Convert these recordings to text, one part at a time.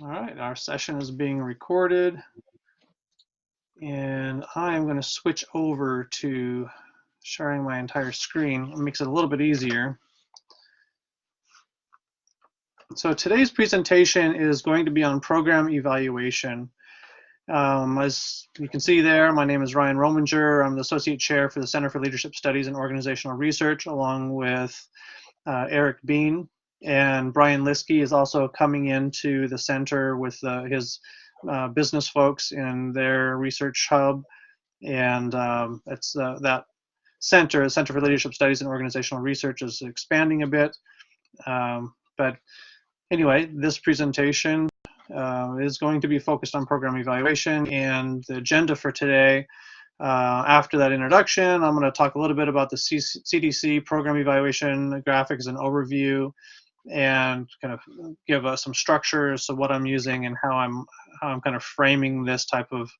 All right, our session is being recorded, and I am going to switch over to sharing my entire screen. It makes it a little bit easier. So today's presentation is going to be on program evaluation. As you can see there, my name is Ryan Rominger. I'm the Associate Chair for the Center for Leadership Studies and Organizational Research, along with Eric Bean. And Brian Liskey is also coming into the center with his business folks in their research hub. And it's that center, the Center for Leadership Studies and Organizational Research, is expanding a bit. But anyway, this presentation is going to be focused on program evaluation, and the agenda for today, after that introduction, I'm going to talk a little bit about the CDC program evaluation graphics and overview, and kind of give us some structures of what I'm using and how I'm kind of framing this type of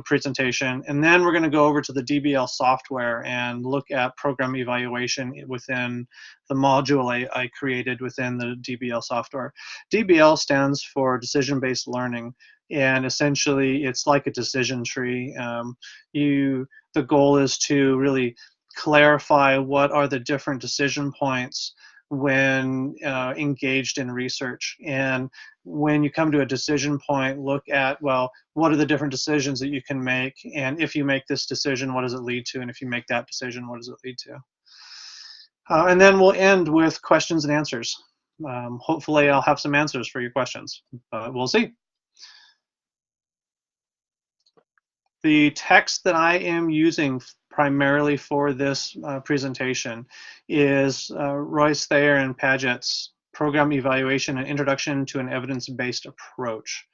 presentation. And then we're going to go over to the DBL software and look at program evaluation within the module I created within the DBL software. DBL stands for decision-based learning, and essentially it's like a decision tree. The goal is to really clarify what are the different decision points when engaged in research. And when you come to a decision point, look at, well, what are the different decisions that you can make? And if you make this decision, what does it lead to? And if you make that decision, what does it lead to? And then we'll end with questions and answers. Hopefully I'll have some answers for your questions, but we'll see. The text that I am using primarily for this presentation is Royce Thayer and Paget's Program Evaluation: An Introduction to an Evidence-Based Approach.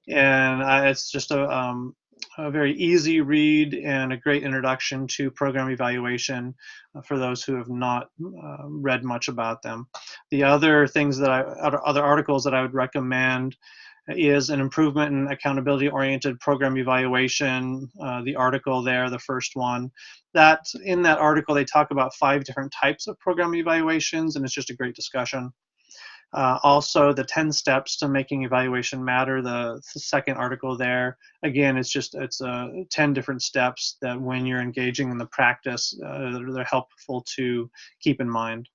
And it's just a very easy read and a great introduction to program evaluation for those who have not read much about them. The other things that other articles that I would recommend is An Improvement in Accountability-Oriented Program Evaluation, the article there, the first one. In that article, they talk about 5 different types of program evaluations, and it's just a great discussion. Also, the 10 steps to making evaluation matter, the second article there. Again, it's 10 different steps that when you're engaging in the practice, they're helpful to keep in mind.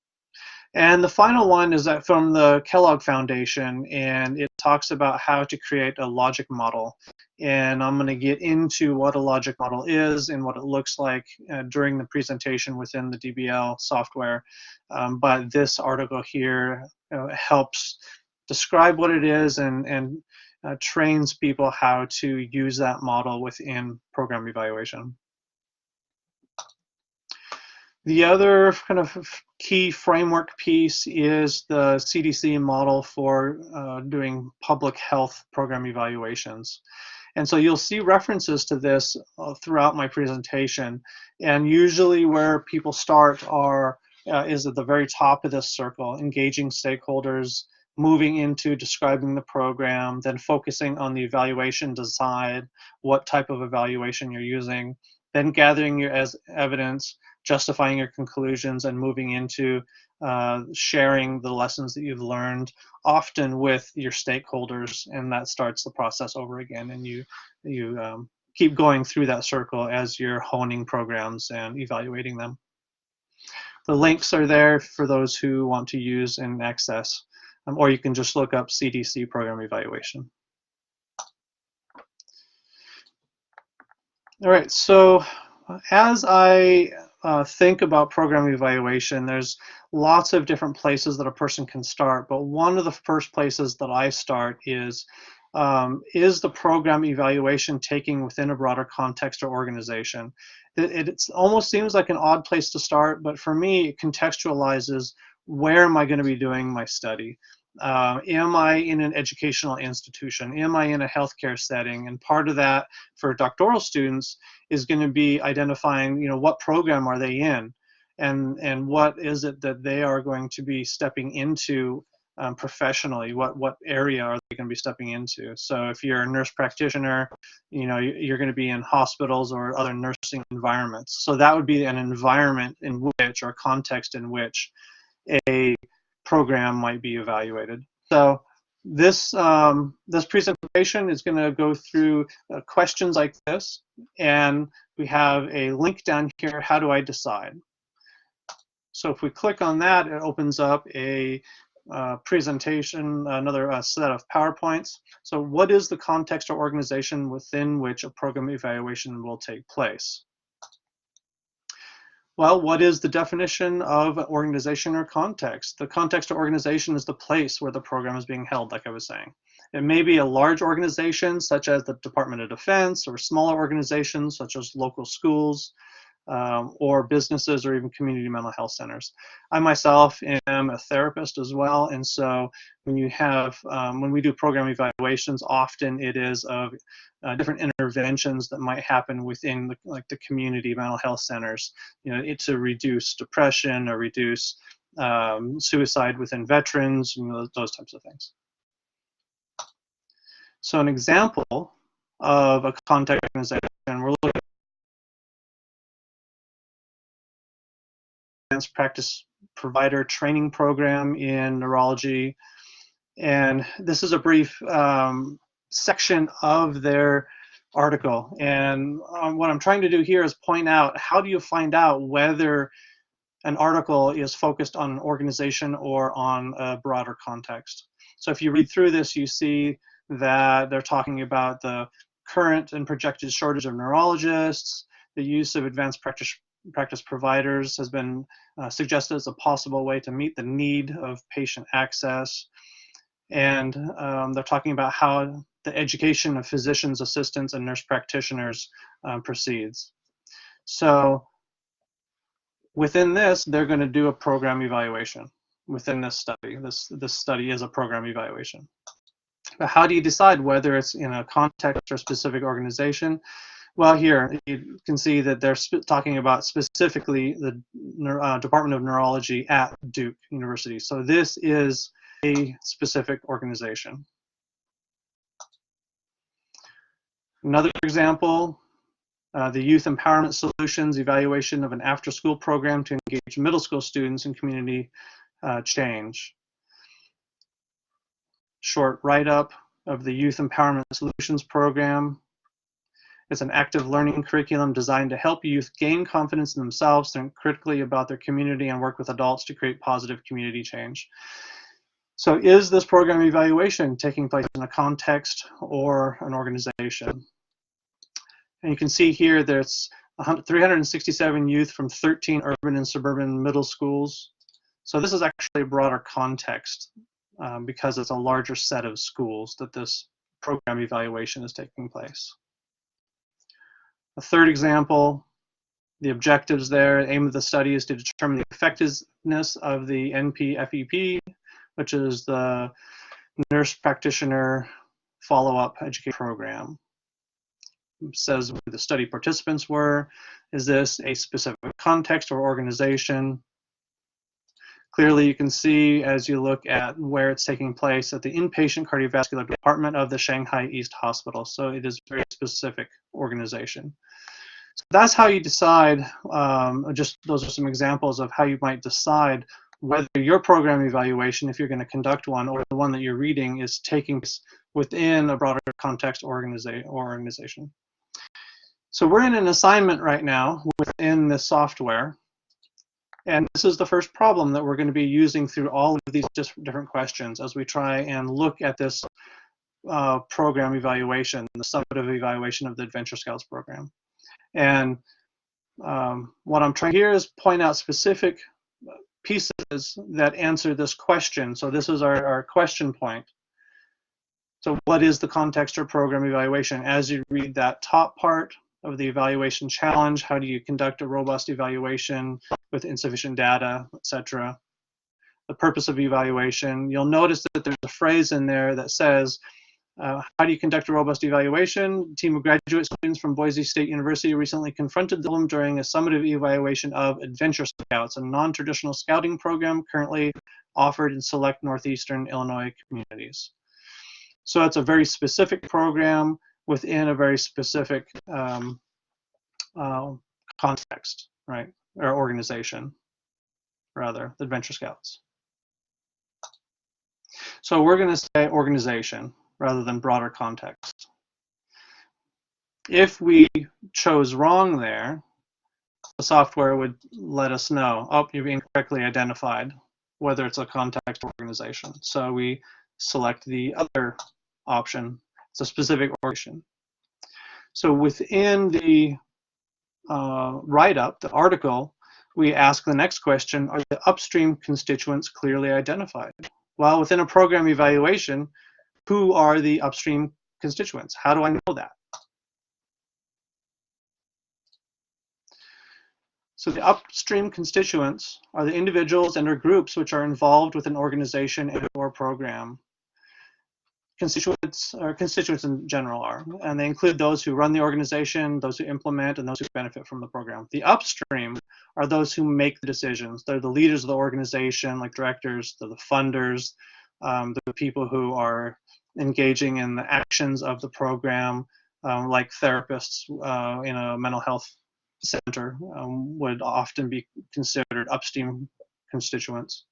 And the final one is that from the Kellogg Foundation, and it talks about how to create a logic model. And I'm going to get into what a logic model is and what it looks like during the presentation within the DBL software. But this article here helps describe what it is and trains people how to use that model within program evaluation. The other kind of key framework piece is the CDC model for doing public health program evaluations. And so you'll see references to this throughout my presentation. And usually where people start is at the very top of this circle: engaging stakeholders, moving into describing the program, then focusing on the evaluation design, what type of evaluation you're using, then gathering your evidence, justifying your conclusions, and moving into sharing the lessons that you've learned, often with your stakeholders, and that starts the process over again, and you keep going through that circle as you're honing programs and evaluating them. The links are there for those who want to use and access, or you can just look up CDC program evaluation. All right, so as I think about program evaluation, there's lots of different places that a person can start, but one of the first places that I start is the program evaluation taking within a broader context or organization? It almost seems like an odd place to start, but for me, it contextualizes where am I going to be doing my study. Am I in an educational institution? Am I in a healthcare setting? And part of that for doctoral students is going to be identifying, what program are they in, and what is it that they are going to be stepping into professionally. What area are they going to be stepping into? So if you're a nurse practitioner, you're going to be in hospitals or other nursing environments. So that would be an environment in which, or context in which, a program might be evaluated. So This presentation is going to go through questions like this, and we have a link down here, how do I decide? So if we click on that, it opens up a presentation, another set of PowerPoints. So what is the context or organization within which a program evaluation will take place? Well, what is the definition of organization or context? The context or organization is the place where the program is being held, like I was saying. It may be a large organization, such as the Department of Defense, or smaller organizations, such as local schools, or businesses, or even community mental health centers. I myself am a therapist as well, and so when you have, when we do program evaluations, often it is of different interventions that might happen within the community mental health centers, to reduce depression or reduce suicide within veterans, those types of things. So an example of a context organization, we're looking at advanced practice provider training program in neurology, and this is a brief section of their article. And what I'm trying to do here is point out, how do you find out whether an article is focused on an organization or on a broader context? So if you read through this, you see that they're talking about the current and projected shortage of neurologists. The use of advanced practice providers has been suggested as a possible way to meet the need of patient access. And they're talking about how the education of physicians, assistants, and nurse practitioners proceeds. So within this, they're going to do a program evaluation within this study. This study is a program evaluation. But how do you decide whether it's in a context or specific organization? Well, here you can see that they're talking about specifically the Department of Neurology at Duke University. So this is a specific organization. Another example, the Youth Empowerment Solutions evaluation of an after-school program to engage middle school students in community change. Short write-up of the Youth Empowerment Solutions program. It's an active learning curriculum designed to help youth gain confidence in themselves, think critically about their community, and work with adults to create positive community change. So is this program evaluation taking place in a context or an organization? And you can see here there's 367 youth from 13 urban and suburban middle schools. So this is actually a broader context because it's a larger set of schools that this program evaluation is taking place. A third example, the objectives there, the aim of the study is to determine the effectiveness of the NPFEP, which is the Nurse Practitioner Follow-Up Education Program. It says who the study participants were. Is this a specific context or organization? Clearly, you can see as you look at where it's taking place at the inpatient cardiovascular department of the Shanghai East Hospital. So it is a very specific organization. So that's how you decide, just those are some examples of how you might decide whether your program evaluation, if you're going to conduct one, or the one that you're reading, is taking place within a broader context or organization. So we're in an assignment right now within the software. And this is the first problem that we're going to be using through all of these different questions as we try and look at this program evaluation, the summative evaluation of the Adventure Scouts program. And what I'm trying here is point out specific pieces that answer this question. So this is our question point. So what is the context or program evaluation? As you read that top part of the evaluation challenge, how do you conduct a robust evaluation with insufficient data, etc. The purpose of evaluation, you'll notice that there's a phrase in there that says, how do you conduct a robust evaluation? A team of graduate students from Boise State University recently confronted the problem during a summative evaluation of Adventure Scouts, a non-traditional scouting program currently offered in select northeastern Illinois communities. So it's a very specific program within a very specific context, right? Or organization, rather, the Adventure Scouts. So we're going to say organization rather than broader context. If we chose wrong there, the software would let us know, oh, you've incorrectly identified whether it's a context or organization. So we select the other option. It's a specific organization. So within the write-up, the article, we ask the next question, are the upstream constituents clearly identified? Well, within a program evaluation, who are the upstream constituents? How do I know that? So the upstream constituents are the individuals and or groups which are involved with an organization and or program. Constituents in general are, and they include those who run the organization, those who implement, and those who benefit from the program. The upstream are those who make the decisions. They're the leaders of the organization, like directors, they're the funders, the people who are engaging in the actions of the program, like therapists in a mental health center would often be considered upstream constituents.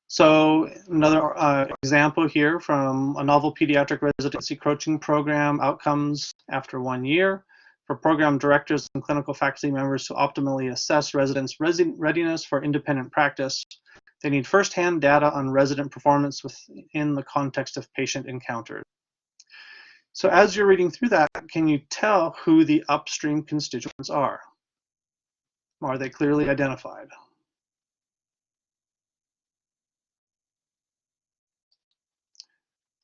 So another example here from a novel pediatric residency coaching program, outcomes after 1 year. For program directors and clinical faculty members to optimally assess residents' readiness for independent practice, they need firsthand data on resident performance within the context of patient encounters. So as you're reading through that, can you tell who the upstream constituents are? Are they clearly identified?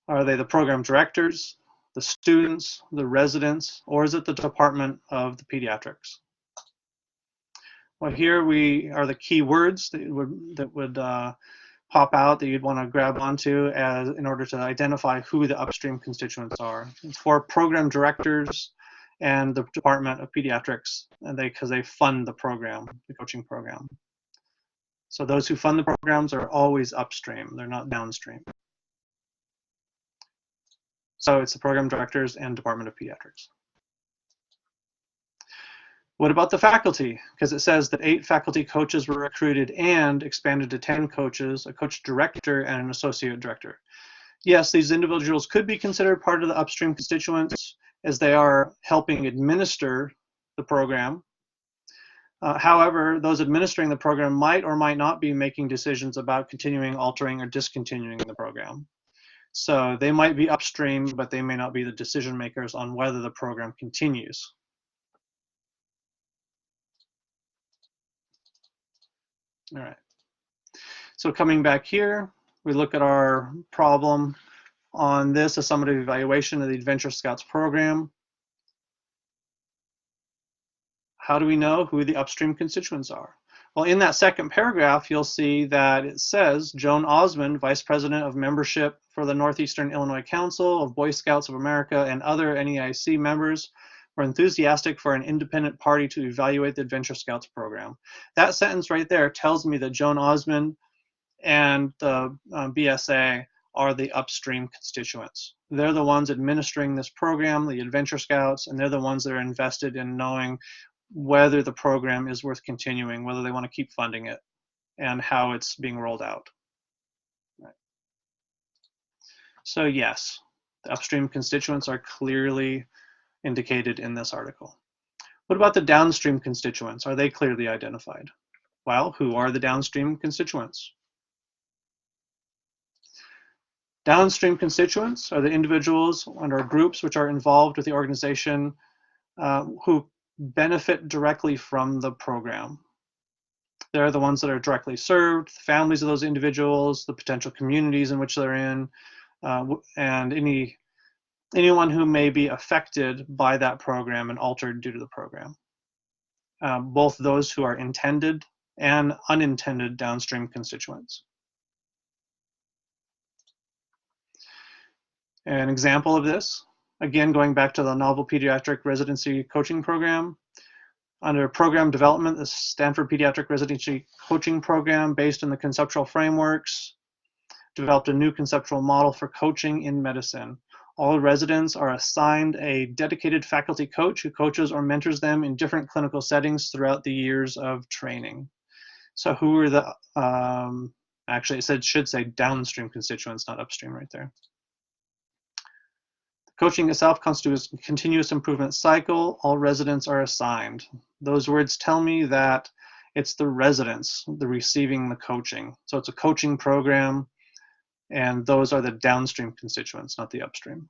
Are they the program directors, the students, the residents, or is it the Department of the Pediatrics? Well, here we are the key words that would pop out that you'd want to grab onto in order to identify who the upstream constituents are. It's for program directors and the Department of Pediatrics, and because they fund the program, the coaching program. So those who fund the programs are always upstream, they're not downstream. So it's the program directors and Department of Pediatrics. What about the faculty? Because it says that 8 faculty coaches were recruited and expanded to 10 coaches, a coach director, and an associate director. Yes, these individuals could be considered part of the upstream constituents as they are helping administer the program. However, those administering the program might or might not be making decisions about continuing, altering, or discontinuing the program. So they might be upstream, but they may not be the decision makers on whether the program continues. All right. So coming back here, we look at our problem on this, a summative evaluation of the Adventure Scouts program. How do we know who the upstream constituents are? Well, in that second paragraph, you'll see that it says Joan Osmond, Vice President of Membership for the Northeastern Illinois Council of Boy Scouts of America, and other NEIC members were enthusiastic for an independent party to evaluate the Adventure Scouts program. That sentence right there tells me that Joan Osmond and the BSA are the upstream constituents. They're the ones administering this program, the Adventure Scouts, and they're the ones that are invested in knowing whether the program is worth continuing, whether they want to keep funding it, and how it's being rolled out. Right. So yes, the upstream constituents are clearly indicated in this article. What about the downstream constituents? Are they clearly identified? Well, who are the downstream constituents? Downstream constituents are the individuals and or groups which are involved with the organization who benefit directly from the program. They're the ones that are directly served, the families of those individuals, the potential communities in which they're in, and anyone who may be affected by that program and altered due to the program. Both those who are intended and unintended downstream constituents. An example of this, again, going back to the novel pediatric residency coaching program. Under program development, the Stanford Pediatric Residency Coaching Program, based on the conceptual frameworks, developed a new conceptual model for coaching in medicine. All residents are assigned a dedicated faculty coach who coaches or mentors them in different clinical settings throughout the years of training. So who are the, actually it should say downstream constituents, not upstream right there. Coaching itself constitutes a continuous improvement cycle. All residents are assigned. Those words tell me that it's the residents, the receiving the coaching. So it's a coaching program, and those are the downstream constituents, not the upstream,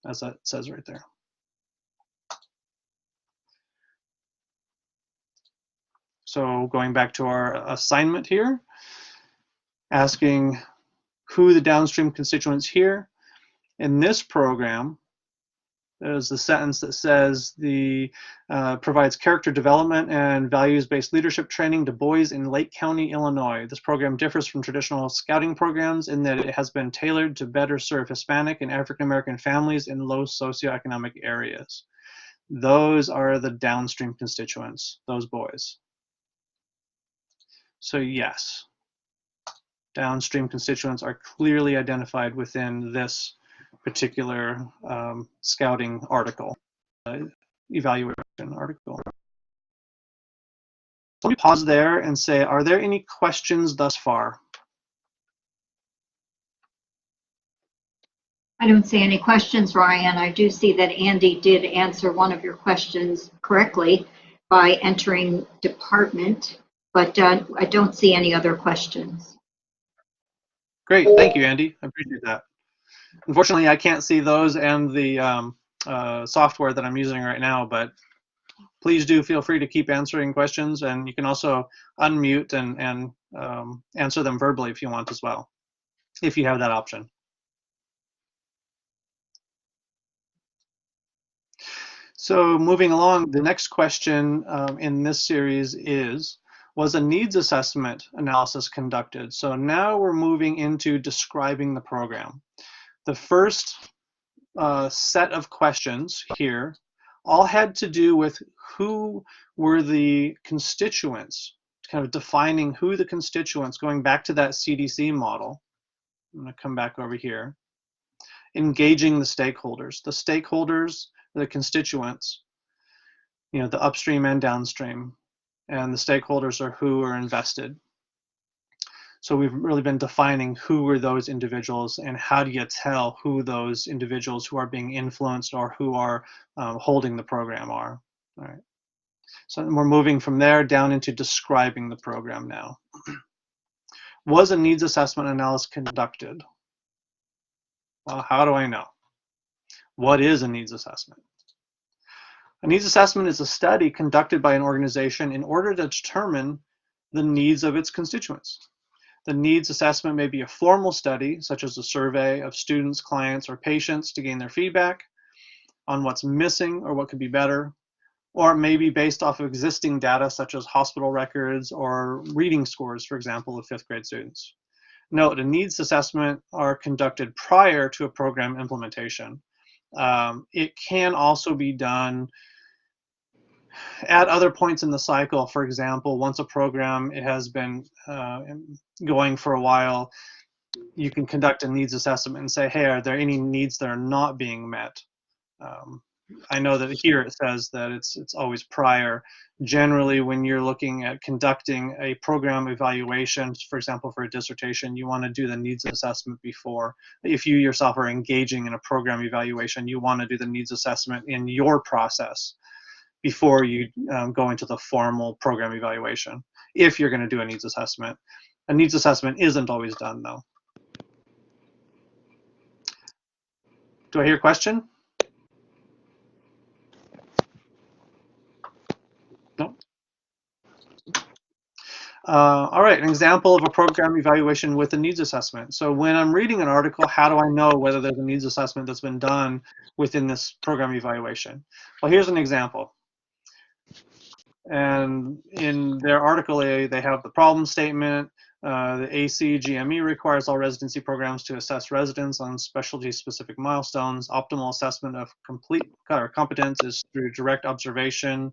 as that says right there. So going back to our assignment here, asking who the downstream constituents here. In this program, there's the sentence that says provides character development and values-based leadership training to boys in Lake County, Illinois. This program differs from traditional scouting programs in that it has been tailored to better serve Hispanic and African American families in low socioeconomic areas. Those are the downstream constituents, those boys. So yes, downstream constituents are clearly identified within this particular scouting article, evaluation article. Let me pause there and say, are there any questions thus far? I don't see any questions, Ryan. I do see that Andy did answer one of your questions correctly by entering department, but I don't see any other questions. Great, thank you, Andy. I appreciate that. Unfortunately, I can't see those and the software that I'm using right now, but please do feel free to keep answering questions, and you can also unmute and answer them verbally if you want as well, if you have that option. So moving along, the next question in this series is, was a needs assessment analysis conducted? So now we're moving into describing the program. The first set of questions here all had to do with who were the constituents, kind of defining who the constituents, going back to that CDC model. I'm going to come back over here. Engaging the stakeholders. The stakeholders, the constituents, you know, the upstream and downstream, and the stakeholders are who are invested. So we've really been defining who are those individuals and how do you tell who those individuals who are being influenced or who are holding the program are. All right. So we're moving from there down into describing the program now. Was a needs assessment analysis conducted? Well, how do I know? What is a needs assessment? A needs assessment is a study conducted by an organization in order to determine the needs of its constituents. The needs assessment may be a formal study, such as a survey of students, clients, or patients to gain their feedback on what's missing or what could be better, or it may be based off of existing data, such as hospital records or reading scores, for example, of 5th grade students. Note, a needs assessment are conducted prior to a program implementation. It can also be done at other points in the cycle. For example, once a program it has been going for a while, you can conduct a needs assessment and say, hey, are there any needs that are not being met? I know that here it says that it's always prior. Generally, when you're looking at conducting a program evaluation, for example, for a dissertation, you want to do the needs assessment before. If you yourself are engaging in a program evaluation, you want to do the needs assessment in your process before you go into the formal program evaluation, if you're going to do a needs assessment. A needs assessment isn't always done, though. Do I hear a question? No? All right, an example of a program evaluation with a needs assessment. So when I'm reading an article, how do I know whether there's a needs assessment that's been done within this program evaluation? Well, here's an example. And in their article, they have the problem statement. The ACGME requires all residency programs to assess residents on specialty-specific milestones. Optimal assessment of competence is through direct observation,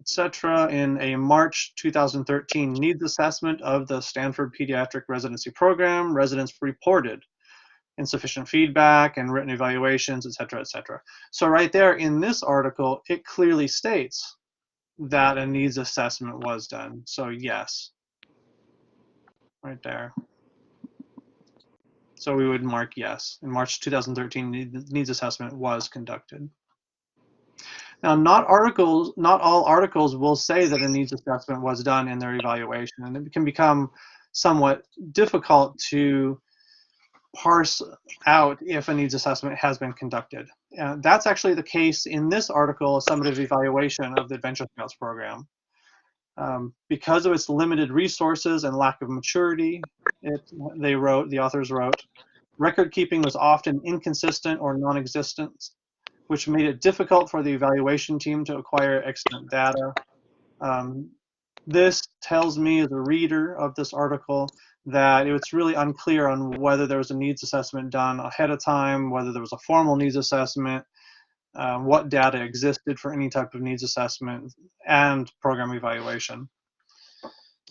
etc. In a March 2013 needs assessment of the Stanford Pediatric Residency Program, residents reported insufficient feedback and written evaluations, etc., etc. So right there in this article, it clearly states that a needs assessment was done. So yes. right there. So we would mark yes. In March 2013, the needs assessment was conducted. Now, not all articles will say that a needs assessment was done in their evaluation, and it can become somewhat difficult to parse out if a needs assessment has been conducted. That's actually the case in this article, a summative evaluation of the Adventure Scouts program. Because of its limited resources and lack of maturity, the authors wrote, record keeping was often inconsistent or non-existent, which made it difficult for the evaluation team to acquire extant data. This tells me as a reader of this article that it's really unclear on whether there was a needs assessment done ahead of time, whether there was a formal needs assessment, what data existed for any type of needs assessment, and program evaluation.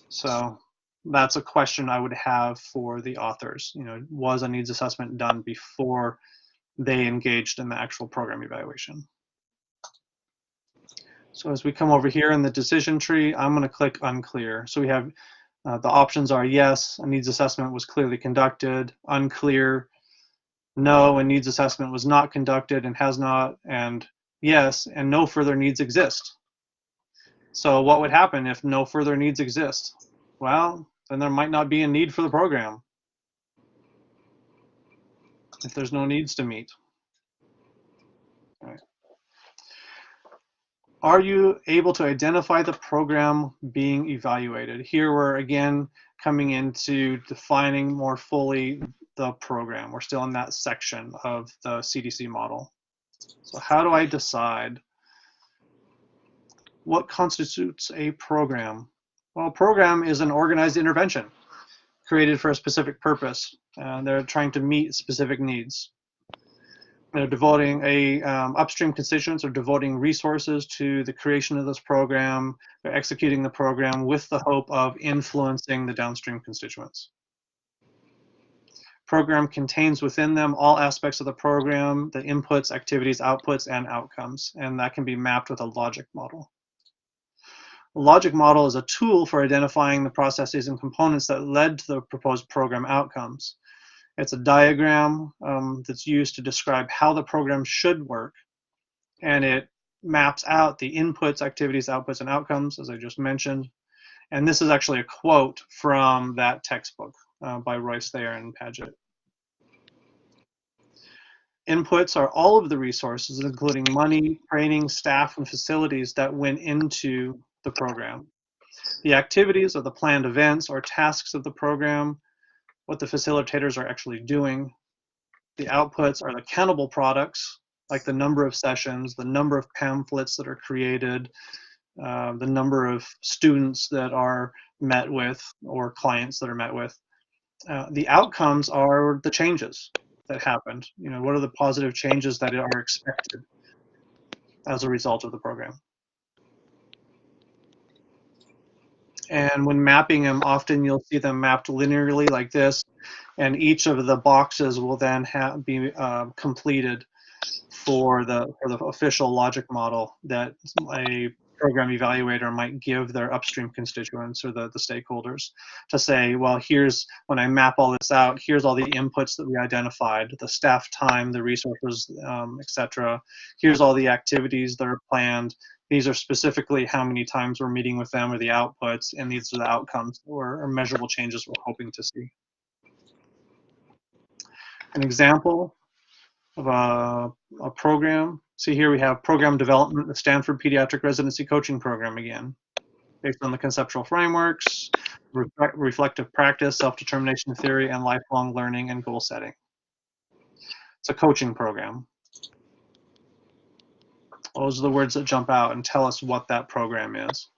So that's a question I would have for the authors. Was a needs assessment done before they engaged in the actual program evaluation? So as we come over here in the decision tree, I'm going to click unclear. So we have the options are yes, a needs assessment was clearly conducted, unclear, no, a needs assessment was not conducted and has not, and yes, and no further needs exist. So what would happen if no further needs exist? Well, then there might not be a need for the program if there's no needs to meet. All right. Are you able to identify the program being evaluated? Here we're again coming into defining more fully the program. We're still in that section of the CDC model. So how do I decide what constitutes a program? Well, a program is an organized intervention created for a specific purpose. They're trying to meet specific needs. They're devoting upstream constituents are devoting resources to the creation of this program. They're executing the program with the hope of influencing the downstream constituents. Program contains within them all aspects of the program, the inputs, activities, outputs, and outcomes, and that can be mapped with a logic model. A logic model is a tool for identifying the processes and components that led to the proposed program outcomes. It's a diagram that's used to describe how the program should work, and it maps out the inputs, activities, outputs, and outcomes, as I just mentioned. And this is actually a quote from that textbook by Royce Thayer and Paget. Inputs are all of the resources, including money, training, staff, and facilities that went into the program. The activities are the planned events or tasks of the program, what the facilitators are actually doing. The outputs are the countable products, like the number of sessions, the number of pamphlets that are created, the number of students that are met with or clients that are met with. The outcomes are the changes that happened. What are the positive changes that are expected as a result of the program? And when mapping them, often you'll see them mapped linearly like this, and each of the boxes will then be completed for the official logic model that a program evaluator might give their upstream constituents or the stakeholders to say, well, here's, when I map all this out, here's all the inputs that we identified, the staff time, the resources, etc. Here's all the activities that are planned. These are specifically how many times we're meeting with them, or the outputs, and these are the outcomes or measurable changes we're hoping to see. An example of a program. See here we have program development, the Stanford Pediatric Residency Coaching Program again, based on the conceptual frameworks, reflective practice, self-determination theory, and lifelong learning and goal setting. It's a coaching program. Those are the words that jump out and tell us what that program is.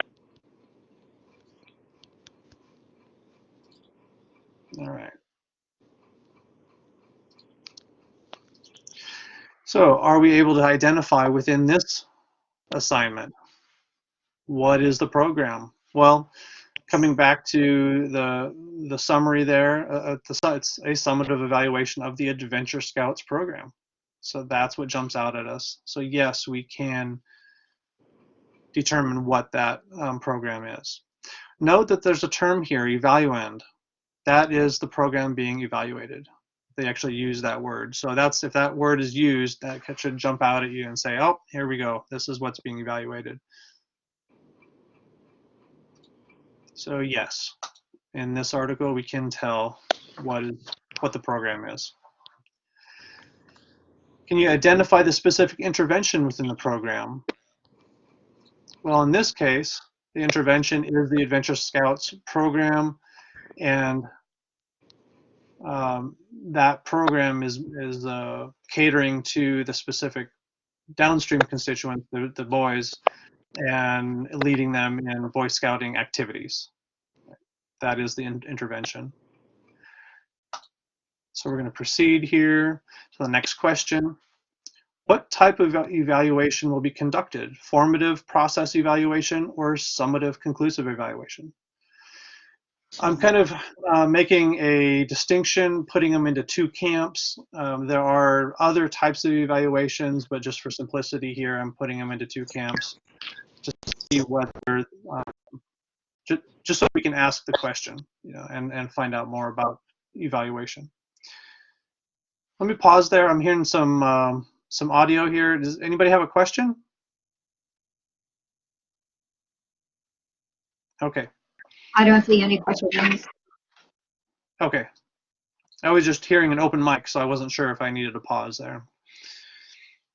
All right. So are we able to identify within this assignment what is the program? Well, coming back to the summary there, it's a summative evaluation of the Adventure Scouts program. So that's what jumps out at us. So yes, we can determine what that program is. Note that there's a term here, evaluand. that is the program being evaluated. They actually use that word. So that's, if that word is used, that should jump out at you and say, oh, here we go. This is what's being evaluated. So yes, in this article, we can tell what the program is. Can you identify the specific intervention within the program? Well, in this case, the intervention is the Adventure Scouts program, and that program is catering to the specific downstream constituents, the boys, and leading them in Boy Scouting activities. That is the intervention. So we're going to proceed here to the next question. What type of evaluation will be conducted? Formative process evaluation or summative conclusive evaluation? I'm kind of making a distinction, putting them into two camps. There are other types of evaluations, but just for simplicity here, I'm putting them into two camps to see whether, just so we can ask the question, and find out more about evaluation. Let me pause there. I'm hearing some audio here. Does anybody have a question? Okay. I don't see any questions. Okay. I was just hearing an open mic, so I wasn't sure if I needed a pause there.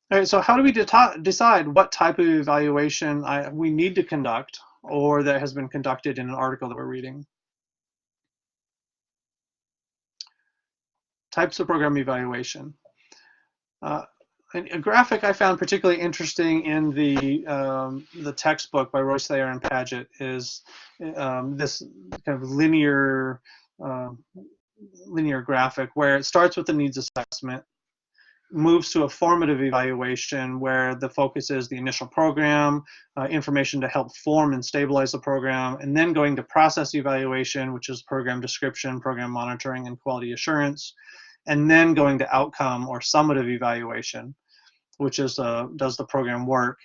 All right, so how do we decide what type of evaluation we need to conduct, or that has been conducted in an article that we're reading? Types of program evaluation. A graphic I found particularly interesting in the textbook by Royce Thayer and Paget is this kind of linear graphic where it starts with the needs assessment, moves to a formative evaluation where the focus is the initial program, information to help form and stabilize the program, and then going to process evaluation, which is program description, program monitoring, and quality assurance, and then going to outcome or summative evaluation, which is does the program work?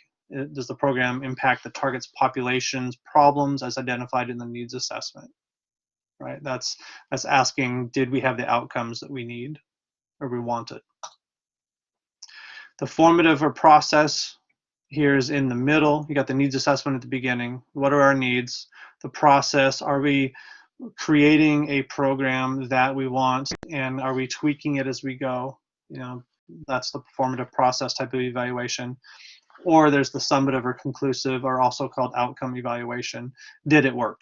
Does the program impact the target's population's problems as identified in the needs assessment? Right. That's asking, did we have the outcomes that we need or we wanted? The formative or process here is in the middle. You got the needs assessment at the beginning. What are our needs? The process, are we creating a program that we want, and are we tweaking it as we go? That's the formative process type of evaluation. Or there's the summative or conclusive, or also called outcome evaluation. Did it work?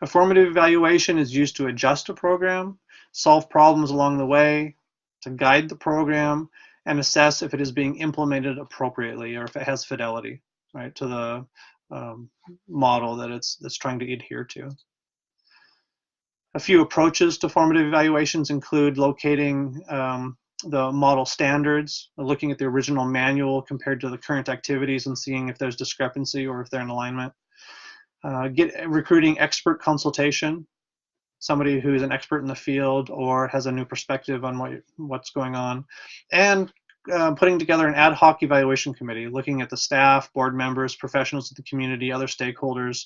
A formative evaluation is used to adjust a program, solve problems along the way, to guide the program, and assess if it is being implemented appropriately or if it has fidelity, right, to the model that it's trying to adhere to. A few approaches to formative evaluations include locating the model standards, looking at the original manual compared to the current activities and seeing if there's discrepancy or if they're in alignment. Recruiting expert consultation, somebody who is an expert in the field or has a new perspective on what's going on, and putting together an ad hoc evaluation committee, looking at the staff, board members, professionals of the community, other stakeholders,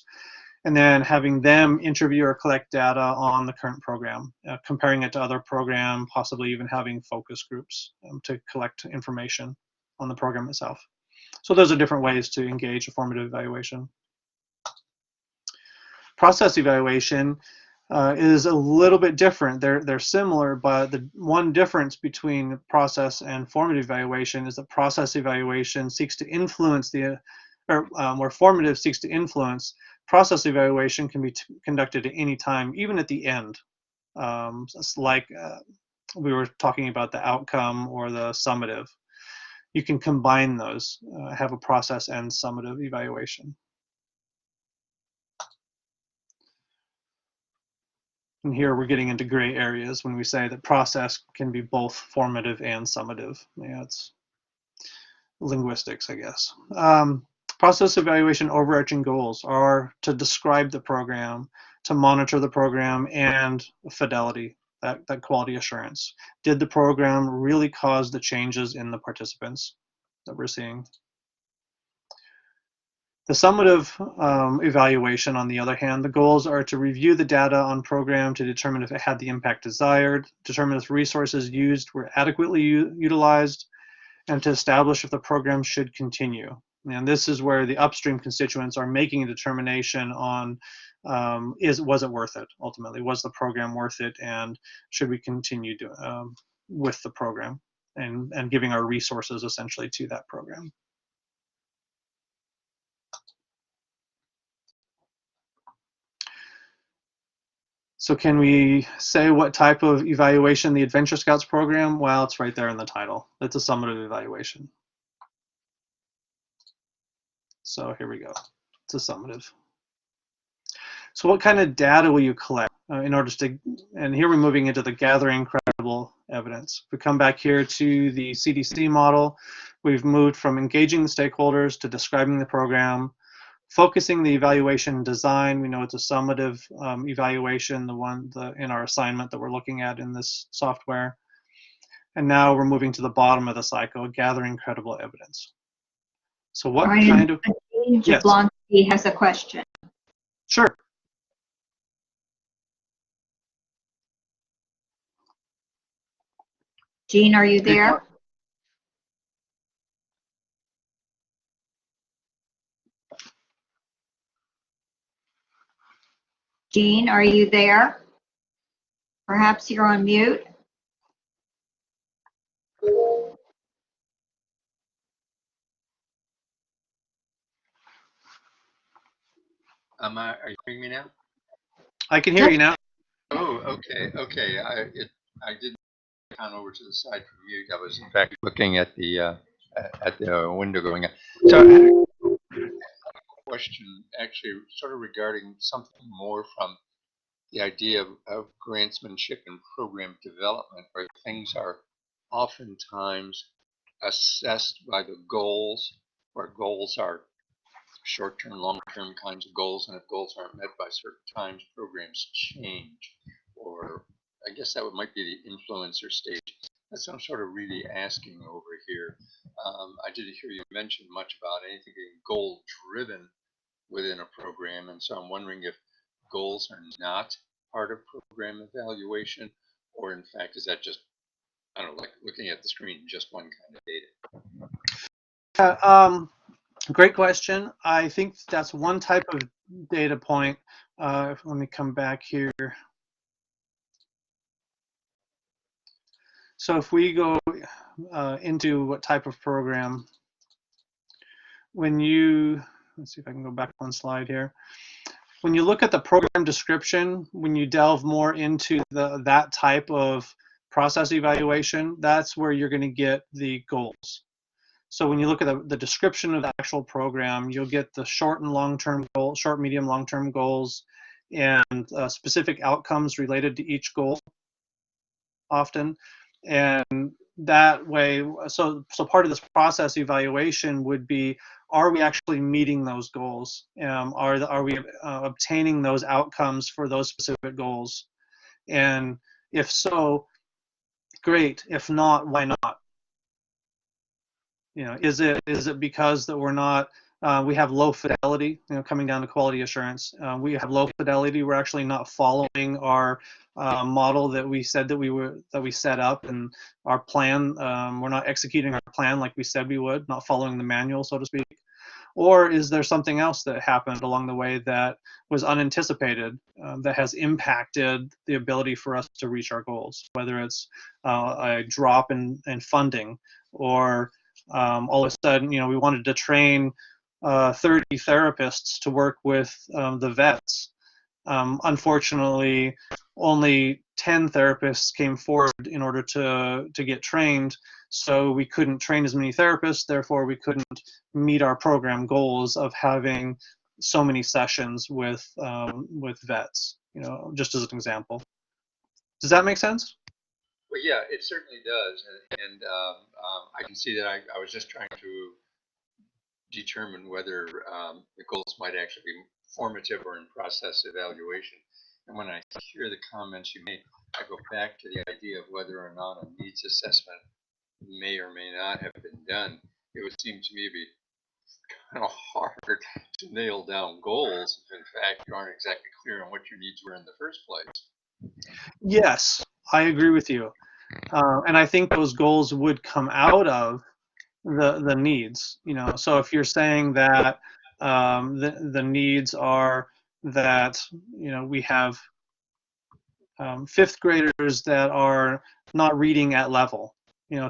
and then having them interview or collect data on the current program, comparing it to other program, possibly even having focus groups to collect information on the program itself. So those are different ways to engage a formative evaluation. Process evaluation is a little bit different. They're similar, but the one difference between process and formative evaluation is that process evaluation seeks to influence where formative seeks to influence. Process evaluation can be conducted at any time, even at the end. It's like we were talking about the outcome or the summative. You can combine those, have a process and summative evaluation. And here we're getting into gray areas when we say that process can be both formative and summative. Yeah, it's linguistics, I guess. Process evaluation overarching goals are to describe the program, to monitor the program, and fidelity, that quality assurance. Did the program really cause the changes in the participants that we're seeing? The summative evaluation, on the other hand, the goals are to review the data on program to determine if it had the impact desired, determine if resources used were adequately utilized, and to establish if the program should continue. And this is where the upstream constituents are making a determination on was it worth it ultimately? Was the program worth it, and should we continue with the program and giving our resources essentially to that program? So can we say what type of evaluation the Adventure Scouts program? Well, it's right there in the title. It's a summative evaluation. So here we go. It's a summative. So what kind of data will you collect in order to, and here we're moving into the gathering credible evidence. If we come back here to the CDC model, we've moved from engaging the stakeholders to describing the program, focusing the evaluation design. We know it's a summative evaluation, in our assignment that we're looking at in this software. And now we're moving to the bottom of the cycle, gathering credible evidence. So what Ryan, kind of... Jean Jablonski has a question. Sure. Jean, are you there? Jean, are you there? Perhaps you're on mute. Are you hearing me now? I can hear you now. Oh, okay, okay. I did come over to the side from mute. I was in fact looking at the window going up. So I had a question actually sort of regarding something more from the idea of grantsmanship and program development, where things are oftentimes assessed by the goals, where goals are short-term, long-term kinds of goals, and if goals aren't met by certain times, programs change. Or I guess that might be the influencer stage. That's what I'm sort of really asking over here. I didn't hear you mention much about anything being goal-driven within a program, and so I'm wondering if goals are not part of program evaluation, or in fact, is that just, I don't know, like looking at the screen, just one kind of data? Great question. I think that's one type of data point. Let me come back here. So if we go into what type of program, let's see if I can go back one slide here. When you look at the program description, when you delve more into that type of process evaluation, that's where you're going to get the goals. So when you look at the description of the actual program, you'll get the short and long-term goals, short, medium, long-term goals, and specific outcomes related to each goal often. And that way, so part of this process evaluation would be, are we actually meeting those goals? Are we obtaining those outcomes for those specific goals? And if so, great. If not, why not? Is it because that we're not, we have low fidelity, coming down to quality assurance, we have low fidelity, we're actually not following our model that we said that we set up, and our plan, we're not executing our plan like we said we would, not following the manual, so to speak? Or is there something else that happened along the way that was unanticipated, that has impacted the ability for us to reach our goals, whether it's a drop in funding, or all of a sudden, we wanted to train 30 therapists to work with the vets. Unfortunately, only 10 therapists came forward in order to get trained, so we couldn't train as many therapists, therefore we couldn't meet our program goals of having so many sessions with vets, just as an example. Does that make sense? Well, yeah, it certainly does, and I can see that I was just trying to determine whether the goals might actually be formative or in process evaluation. And when I hear the comments you make, I go back to the idea of whether or not a needs assessment may or may not have been done. It would seem to me to be kind of hard to nail down goals if in fact you aren't exactly clear on what your needs were in the first place. Yes, I agree with you. And I think those goals would come out of the needs. So if you're saying that the needs are that we have fifth graders that are not reading at level,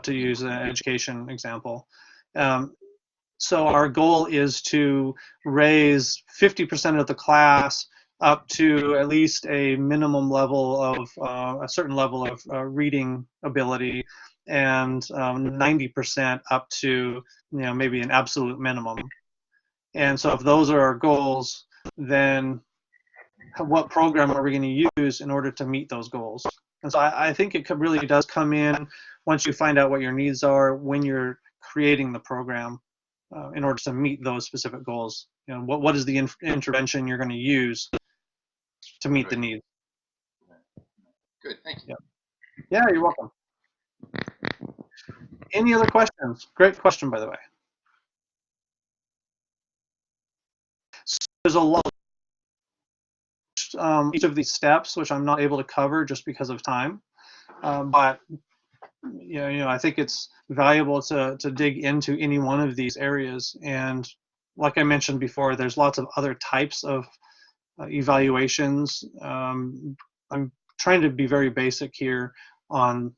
to use an education example. So our goal is to raise 50% of the class up to at least a minimum level of a certain level of reading ability, and 90% up to maybe an absolute minimum. And so if those are our goals, then what program are we going to use in order to meet those goals? And so I think it really does come in once you find out what your needs are when you're creating the program in order to meet those specific goals. What is the intervention you're going to use to meet the needs? Good, thank you. Yeah, you're welcome. Any other questions? Great question, by the way. So there's a lot each of these steps, which I'm not able to cover just because of time. But I think it's valuable to dig into any one of these areas. And like I mentioned before, there's lots of other types of evaluations. I'm trying to be very basic here on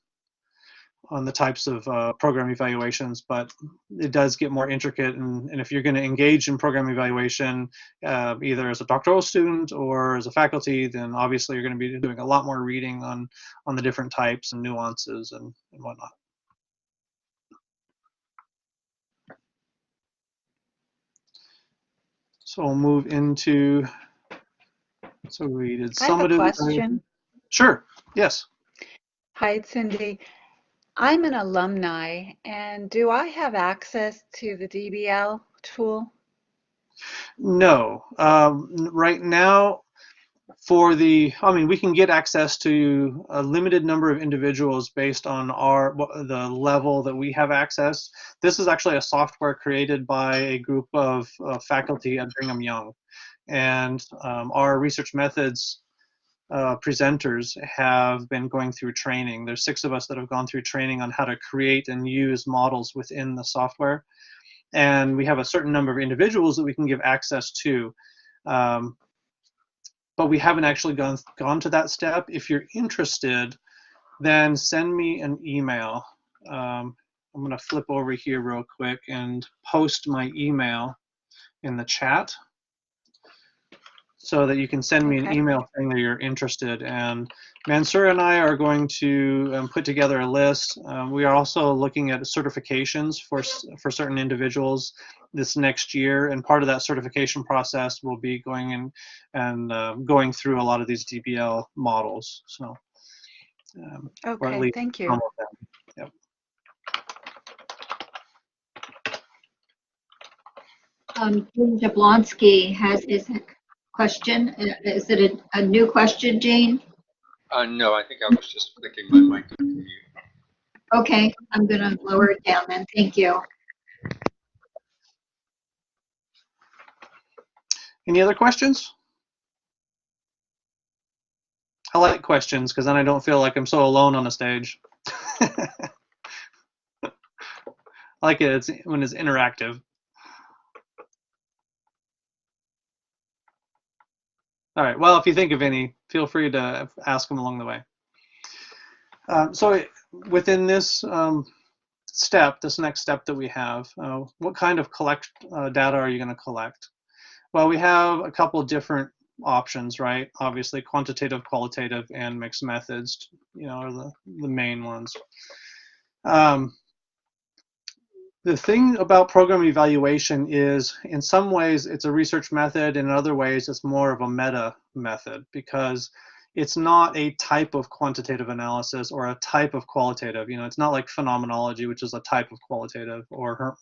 the types of program evaluations, but it does get more intricate. And if you're going to engage in program evaluation, either as a doctoral student or as a faculty, then obviously you're going to be doing a lot more reading on the different types and nuances and whatnot. So we'll move into, so we did I have a summative. question. Sure, yes. Hi, it's Cindy. I'm an alumni, and do I have access to the DBL tool? No, right now we can get access to a limited number of individuals based on the level that we have access. This is actually a software created by a group of faculty at Brigham Young, and our research methods presenters have been going through training. There's 6 of us that have gone through training on how to create and use models within the software, and we have a certain number of individuals that we can give access to. But we haven't actually gone to that step. If you're interested, then send me an email. I'm going to flip over here real quick and post my email in the chat so that you can send me an email saying that you're interested. And Mansoor and I are going to put together a list. We are also looking at certifications for certain individuals this next year, and part of that certification process will be going in and going through a lot of these DBL models. So, or at Okay, least thank you. some of them. Yep. Jane Jablonski has his question. Is it a new question, Jane? No, I think I was just flicking my mic to mute. Okay, I'm going to lower it down then. Thank you. Any other questions? I like questions because then I don't feel like I'm so alone on the stage. I like it when it's interactive. All right, well, if you think of any, feel free to ask them along the way. So within this this next step that we have, what kind of data are you going to collect? Well, we have a couple different options, right? Obviously, quantitative, qualitative, and mixed methods, are the main ones. The thing about program evaluation is, in some ways, it's a research method, and in other ways, it's more of a meta method, because it's not a type of quantitative analysis or a type of qualitative. It's not like phenomenology, which is a type of qualitative, or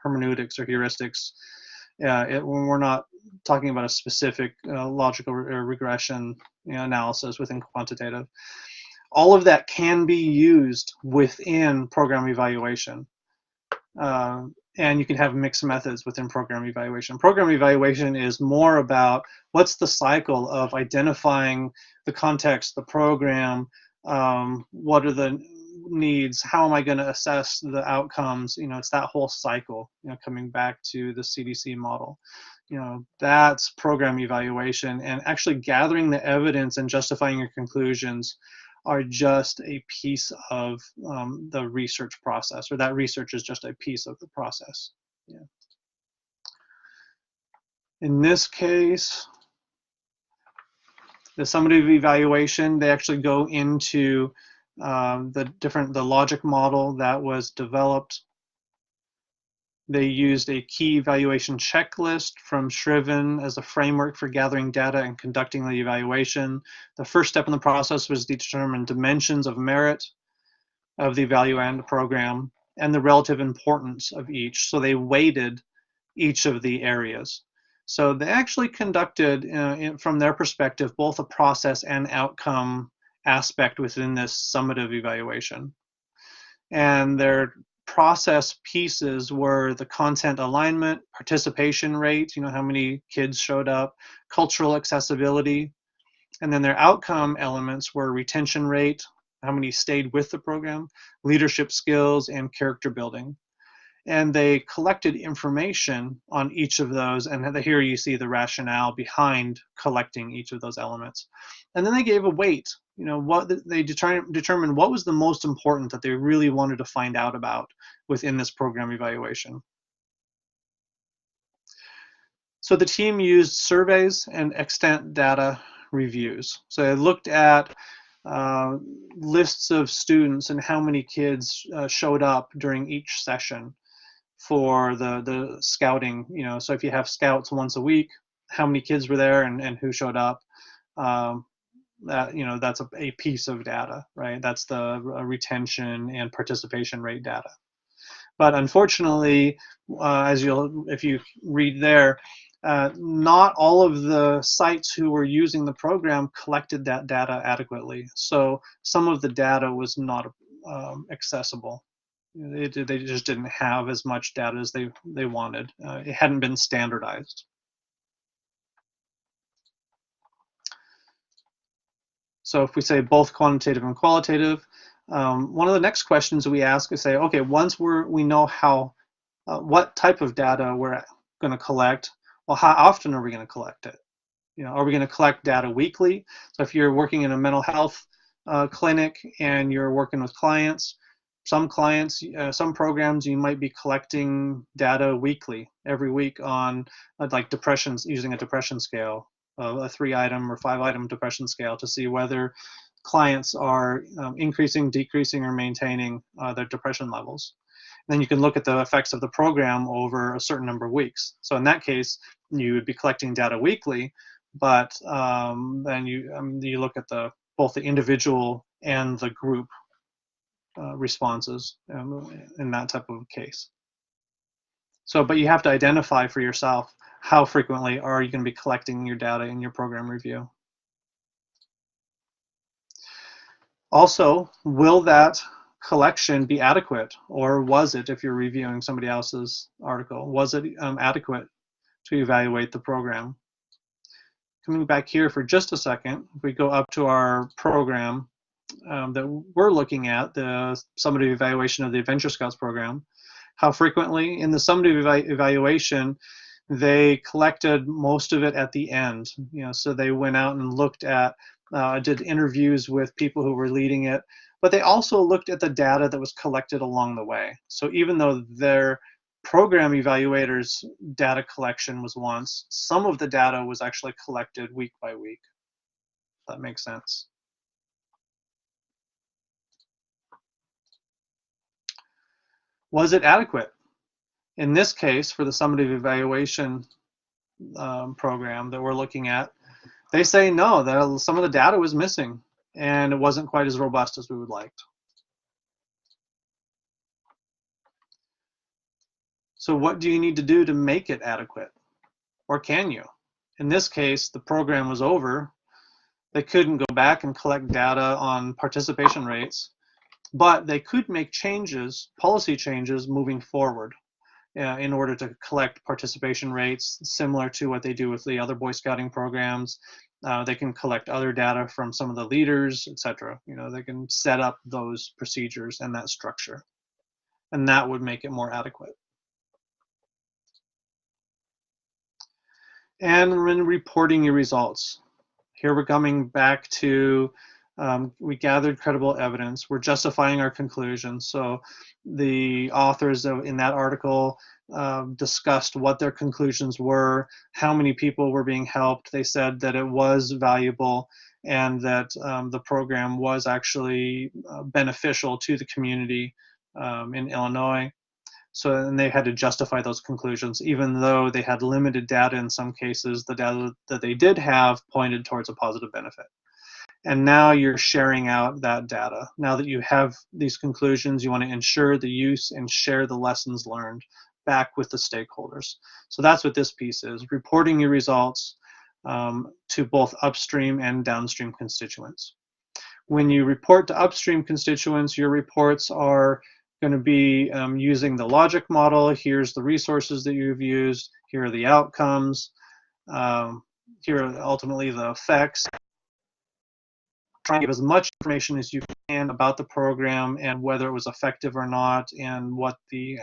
hermeneutics or heuristics. When we're not talking about a specific logical regression analysis within quantitative. All of that can be used within program evaluation. and you can have mixed methods within program evaluation. Program evaluation is more about what's the cycle of identifying the context, the program, what are the needs, how am I going to assess the outcomes. It's that whole cycle, coming back to the CDC model. That's program evaluation, and actually gathering the evidence and justifying your conclusions are just a piece of the research process, or that research is just a piece of the process. Yeah. In this case, the summative evaluation, they actually go into the logic model that was developed. They used a key evaluation checklist from Shriven as a framework for gathering data and conducting the evaluation. The first step in the process was to determine dimensions of merit of the evaluand program and the relative importance of each. So they weighted each of the areas. So they actually conducted, from their perspective, both a process and outcome aspect within this summative evaluation. And their process pieces were the content alignment, participation rate, how many kids showed up, cultural accessibility, and then their outcome elements were retention rate, how many stayed with the program, leadership skills, and character building. And they collected information on each of those, and here you see the rationale behind collecting each of those elements. And then they gave a weight. What they determined what was the most important that they really wanted to find out about within this program evaluation. So the team used surveys and extant data reviews. So they looked at lists of students and how many kids showed up during each session for the scouting. So if you have scouts once a week, how many kids were there and who showed up. That's a piece of data, right? That's the retention and participation rate data. But unfortunately, if you read there, not all of the sites who were using the program collected that data adequately. So some of the data was not accessible. They just didn't have as much data as they wanted. It hadn't been standardized. So if we say both quantitative and qualitative, one of the next questions we ask is say, okay, once we know what type of data we're going to collect, well, how often are we going to collect it? Are we going to collect data weekly? So if you're working in a mental health clinic and you're working with clients, some programs you might be collecting data weekly, every week on like depressions, using a depression scale, a 3-item or 5-item depression scale to see whether clients are increasing, decreasing, or maintaining their depression levels. Then you can look at the effects of the program over a certain number of weeks. So in that case, you would be collecting data weekly, but then you look at both the individual and the group responses in that type of case. So, but you have to identify for yourself how frequently are you going to be collecting your data in your program review. Also, will that collection be adequate, or was it, if you're reviewing somebody else's article, was it adequate to evaluate the program? Coming back here for just a second, if we go up to our program that we're looking at, the summative evaluation of the Adventure Scouts program, how frequently? In the summative evaluation, they collected most of it at the end. So they went out and looked at, did interviews with people who were leading it, but they also looked at the data that was collected along the way. So even though their program evaluators' data collection was once, some of the data was actually collected week by week. If that makes sense. Was it adequate? In this case, for the summative evaluation program that we're looking at, they say no, that some of the data was missing and it wasn't quite as robust as we would like. So what do you need to do to make it adequate? Or can you? In this case, the program was over. They couldn't go back and collect data on participation rates, but they could make changes, policy changes moving forward. in order to collect participation rates similar to what they do with the other Boy Scouting programs. They can collect other data from some of the leaders, etc. You know, they can set up those procedures and that structure, and that would make it more adequate. And when reporting your results, here we're coming back to we gathered credible evidence. We're justifying our conclusions. So the authors in that article discussed what their conclusions were, how many people were being helped. They said that it was valuable and that the program was actually beneficial to the community in Illinois. So, and they had to justify those conclusions, even though they had limited data in some cases. The data that they did have pointed towards a positive benefit. And now you're sharing out that data. Now that you have these conclusions, you want to ensure the use and share the lessons learned back with the stakeholders. So that's what this piece is, reporting your results to both upstream and downstream constituents. When you report to upstream constituents, your reports are going to be using the logic model. Here's the resources that you've used. Here are the outcomes. Here are ultimately the effects. Try and give as much information as you can about the program and whether it was effective or not, and what the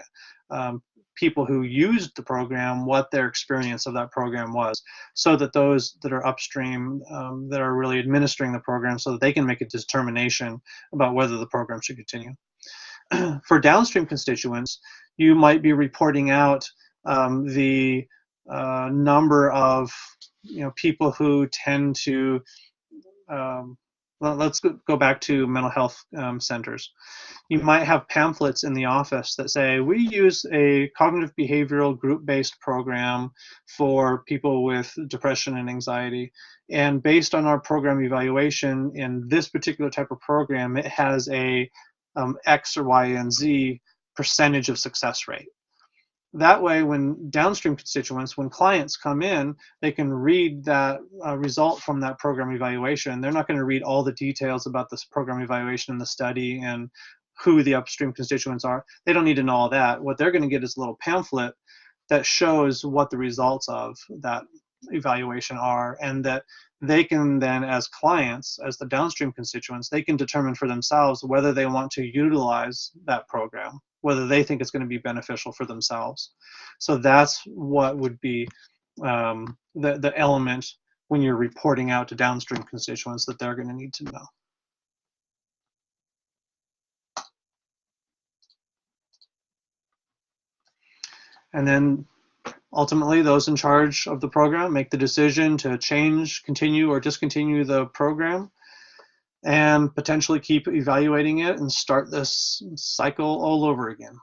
people who used the program, what their experience of that program was, so that those that are upstream, that are really administering the program, so that they can make a determination about whether the program should continue. For downstream constituents, you might be reporting out the number of people who tend to well, let's go back to mental health centers. You might have pamphlets in the office that say, we use a cognitive behavioral group-based program for people with depression and anxiety. And based on our program evaluation in this particular type of program, it has a X or Y and Z percentage of success rate. That way, when downstream constituents, when clients come in, they can read that result from that program evaluation. They're not going to read all the details about this program evaluation and the study and who the upstream constituents are. They don't need to know all that. What they're going to get is a little pamphlet that shows what the results of that evaluation are, and that they can then, as clients, as the downstream constituents, they can determine for themselves whether they want to utilize that program, whether they think it's going to be beneficial for themselves. So that's what would be the element when you're reporting out to downstream constituents that they're going to need to know. And then ultimately, those in charge of the program make the decision to change, continue, or discontinue the program, and potentially keep evaluating it and start this cycle all over again.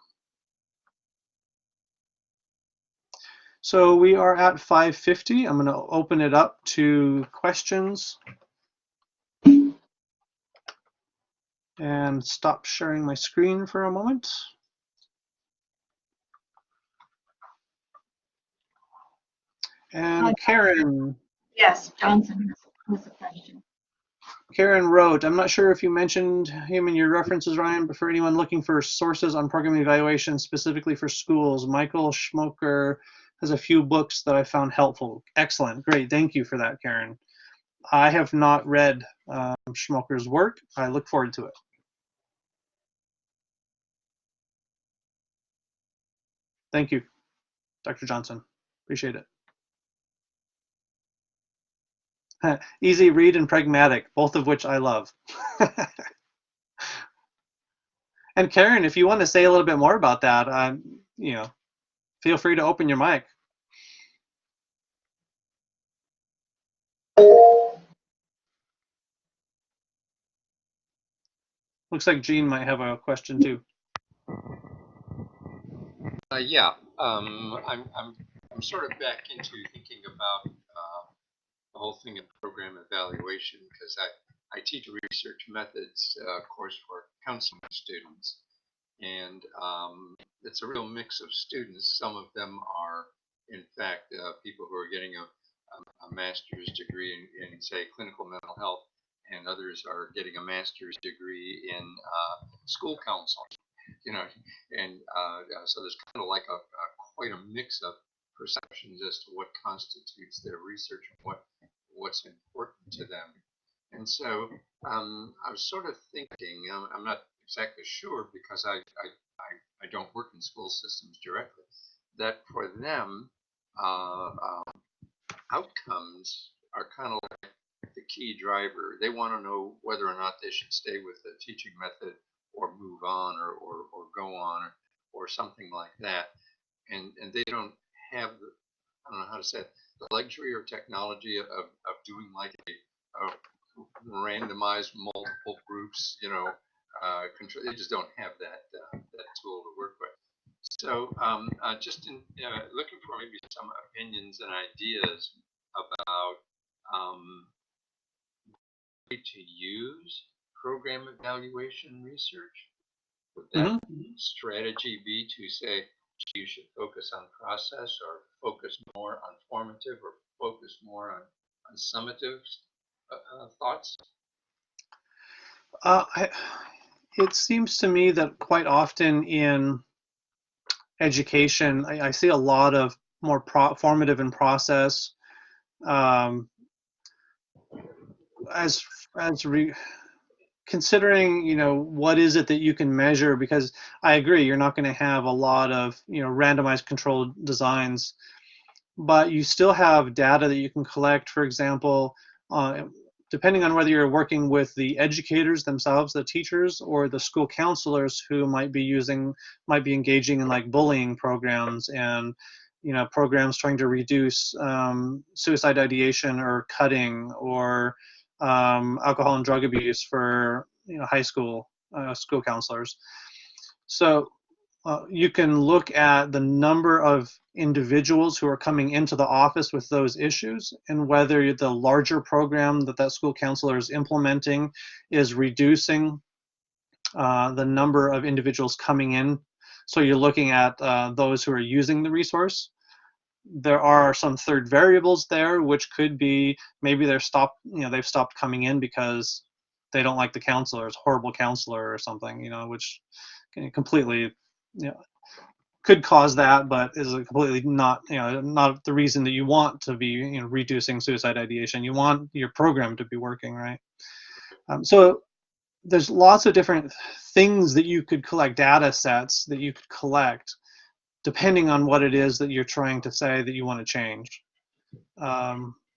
So we are at 5:50. I'm going to open it up to questions and stop sharing my screen for a moment. And Karen. Yes, Johnson has a question. Karen wrote, I'm not sure if you mentioned him in your references, Ryan, but for anyone looking for sources on program evaluation specifically for schools, Michael Schmoker has a few books that I found helpful. Excellent. Great. Thank you for that, Karen. I have not read Schmoker's work. I look forward to it. Thank you, Dr. Johnson. Appreciate it. Easy read and pragmatic, both of which I love. And Karen, if you want to say a little bit more about that, feel free to open your mic. Looks like Jean might have a question too. Yeah, I'm sort of back into thinking about the whole thing of program evaluation, because I teach a research methods course for counseling students, and it's a real mix of students. Some of them are, in fact, people who are getting a master's degree in, say, clinical mental health, and others are getting a master's degree in school counseling. And so there's kind of like a quite a mix of perceptions as to what constitutes their research and what's important to them. And so I was sort of thinking, I'm not exactly sure because I don't work in school systems directly, that for them, outcomes are kind of like the key driver. They want to know whether or not they should stay with the teaching method or move on or go on or something like that. And they don't have the, I don't know how to say it, the luxury or technology of doing like a randomized multiple groups, control. They just don't have that tool to work with. So just in looking for maybe some opinions and ideas about way to use program evaluation research. Would that strategy be to say you should focus on process or focus more on formative or focus more on summative thoughts? It seems to me that quite often in education, I see a lot of more formative and process as considering, what is it that you can measure, because I agree you're not going to have a lot of, randomized controlled designs, but you still have data that you can collect. For example, depending on whether you're working with the educators themselves, the teachers, or the school counselors who might be engaging in like bullying programs and programs trying to reduce suicide ideation or cutting or alcohol and drug abuse for high school school counselors. So you can look at the number of individuals who are coming into the office with those issues and whether the larger program that school counselor is implementing is reducing the number of individuals coming in. So you're looking at those who are using the resource. There are some third variables there, which could be maybe they've stopped coming in because they don't like the counselor, it's a horrible counselor or something, which completely, could cause that, but is completely not, not the reason that you want to be, reducing suicide ideation. You want your program to be working, right? So there's lots of different things that you could collect, data sets that you could collect, depending on what it is that you're trying to say that you want to change.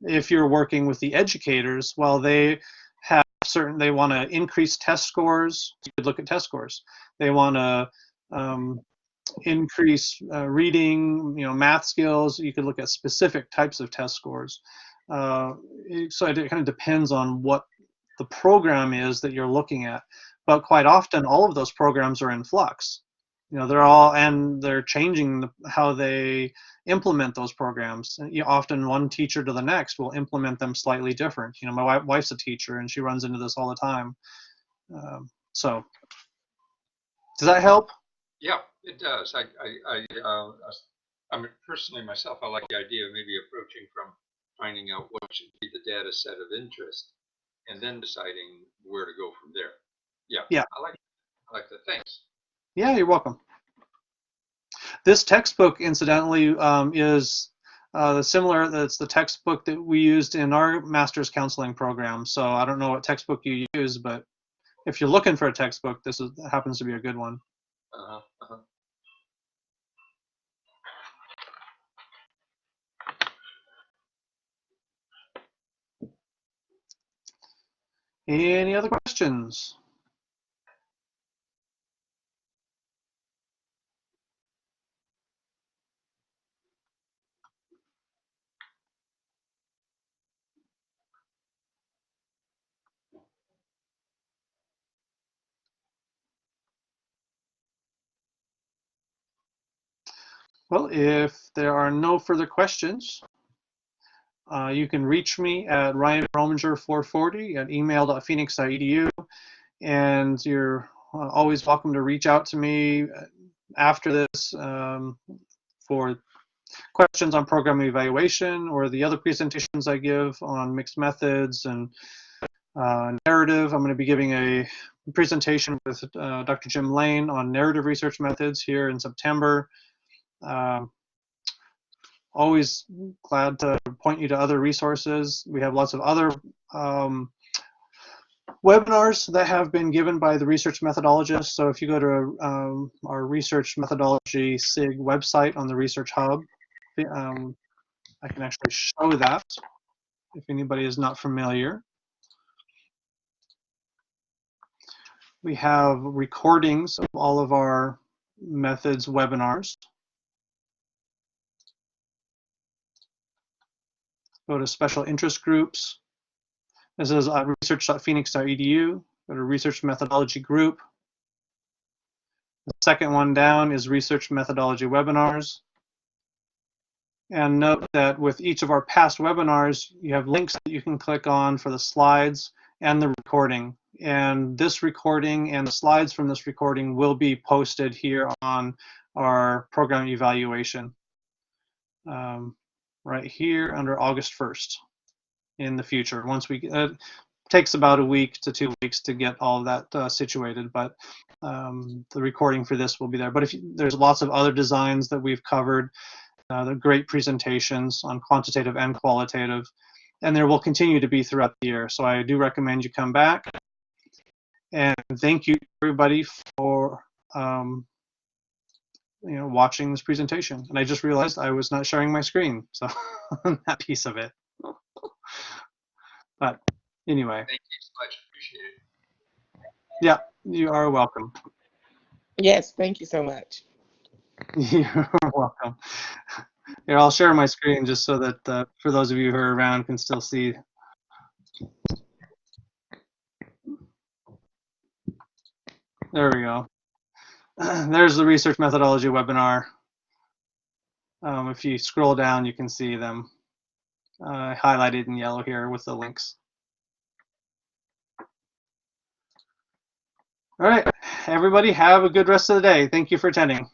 If you're working with the educators, well, they want to increase test scores. You could look at test scores. They want to increase reading, math skills. You could look at specific types of test scores. So it kind of depends on what the program is that you're looking at. But quite often, all of those programs are in flux. They're changing how they implement those programs. Often one teacher to the next will implement them slightly different. My wife's a teacher and she runs into this all the time. So does that help? Yeah, it does. I mean, personally myself, I like the idea of maybe approaching from finding out what should be the data set of interest and then deciding where to go from there. Yeah. I like that. Thanks. Yeah, you're welcome. This textbook, incidentally, is similar. That's the textbook that we used in our master's counseling program. So I don't know what textbook you use, but if you're looking for a textbook, this happens to be a good one. Any other questions? Well, if there are no further questions, you can reach me at ryanrominger440 at email.phoenix.edu, and you're always welcome to reach out to me after this for questions on program evaluation or the other presentations I give on mixed methods and narrative. I'm going to be giving a presentation with Dr. Jim Lane on narrative research methods here in September. always glad to point you to other resources. We have lots of other webinars that have been given by the research methodologists. So if you go to our research methodology SIG website on the Research Hub, I can actually show that if anybody is not familiar. We have recordings of all of our methods webinars. Go to special interest groups. This is research.phoenix.edu. Go to research methodology group. The second one down is research methodology webinars. And note that with each of our past webinars, you have links that you can click on for the slides and the recording. And this recording and the slides from this recording will be posted here on our program evaluation right here under August 1st in the future. Once we it takes about a week to 2 weeks to get all of that situated, but the recording for this will be there. But if there's lots of other designs that we've covered, they're great presentations on quantitative and qualitative, and there will continue to be throughout the year. So I do recommend you come back. And thank you everybody for watching this presentation. And I just realized I was not sharing my screen, so that piece of it. But anyway. Thank you so much. Appreciate it. Yeah, you are welcome. Yes, thank you so much. You're welcome. Here, I'll share my screen just so that for those of you who are around can still see. There we go. There's the research methodology webinar. If you scroll down, you can see them highlighted in yellow here with the links. All right, everybody, have a good rest of the day. Thank you for attending.